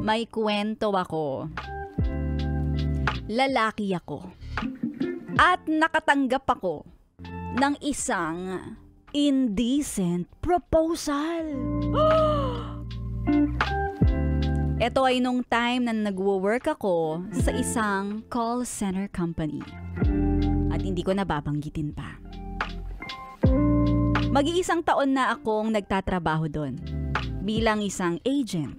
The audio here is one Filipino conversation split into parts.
may kwento ako. Lalaki ako. At nakatanggap ako ng isang indecent proposal. Ito ay nung time na nagwo-work ako sa isang call center company. At hindi ko nababanggitin pa. Mag-iisang taon na akong nagtatrabaho doon bilang isang agent.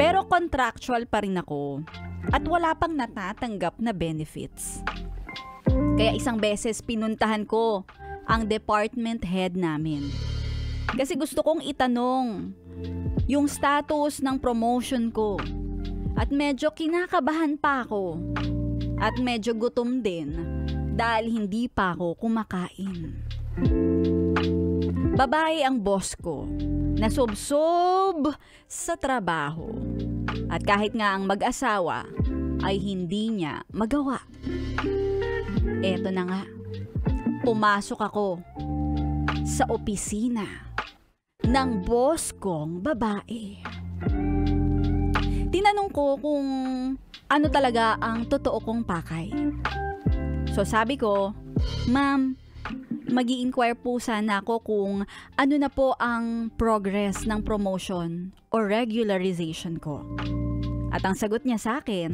Pero contractual pa rin ako at wala pang natatanggap na benefits. Kaya isang beses pinuntahan ko ang department head namin. Kasi gusto kong itanong yung status ng promotion ko. At medyo kinakabahan pa ako. At medyo gutom din dahil hindi pa ako kumakain. Babae ang boss ko na sob-sob sa trabaho. At kahit nga ang mag-asawa ay hindi niya magawa. Eto na nga, pumasok ako sa opisina ng boss kong babae. Tinanong ko kung ano talaga ang totoo kong pakay. So sabi ko, "Ma'am, mag-i-inquire po sana ako kung ano na po ang progress ng promotion o regularization ko." At ang sagot niya sa akin,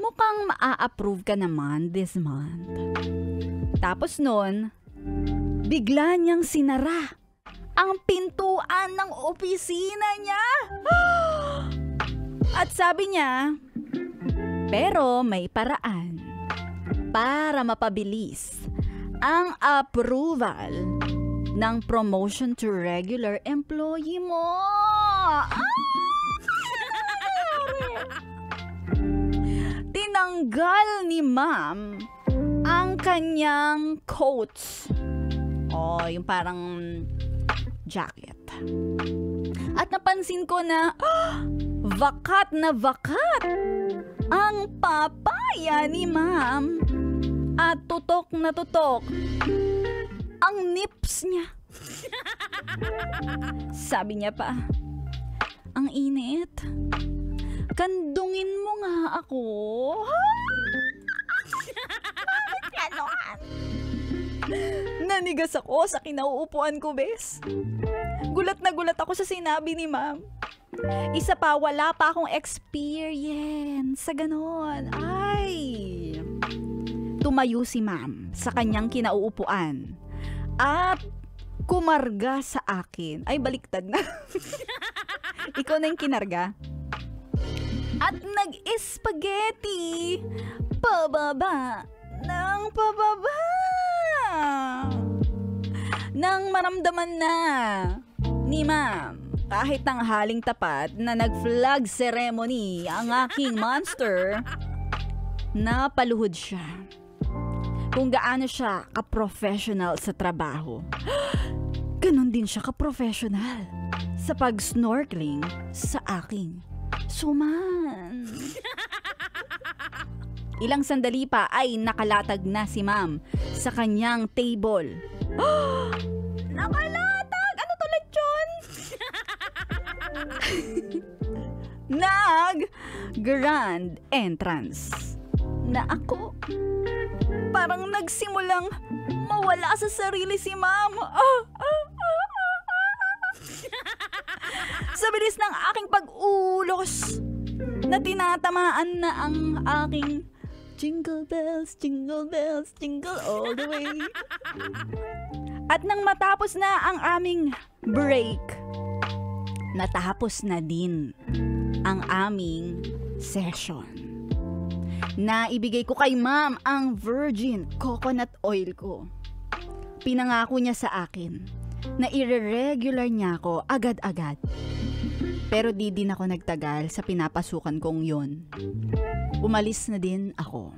"Mukhang maa-approve ka naman this month." Tapos nun, bigla niyang sinara ang pintuan ng opisina niya. At sabi niya, pero may paraan para mapabilis ang approval ng promotion to regular employee mo. Tinanggal ni ma'am ang kanyang coats. Yung parang jacket. At napansin ko na vakat na vakat ang papaya ni ma'am. At tutok na tutok ang nips niya. Sabi niya pa, "Ang init. Kandungin mo nga ako." Nanigas ako sa kinauupuan ko, bes. Gulat na gulat ako sa sinabi ni ma'am. Isa pa, wala pa akong experience sa ganon. Tumayo si ma'am sa kanyang kinauupuan at kumarga sa akin. Baliktad na. Ikaw na yung kinarga. At nag-spaghetti pababa ng pababa. Nang maramdaman na ni ma'am kahit tanghaling tapat na nag-flag ceremony ang aking monster, napaluhod siya kung gaano siya ka-professional sa trabaho. Ganon din siya ka-professional sa pag-snorkeling sa aking suman. Ilang sandali pa ay nakalatag na si ma'am sa kanyang table. Nakalatag? Ano to, lechon? Nag-grand entrance na ako. Parang nagsimulang mawala sa sarili si ma'am. Sa bilis ng aking pag-ulos na tinatamaan na ang aking jingle bells, jingle all the way. At nang matapos na ang aming break, natapos na din ang aming session. Naibigay ko kay ma'am ang virgin coconut oil ko. Pinangako niya sa akin na i-regular niya ako agad-agad. Pero di din ako nagtagal sa pinapasukan kong yun. Umalis na din ako.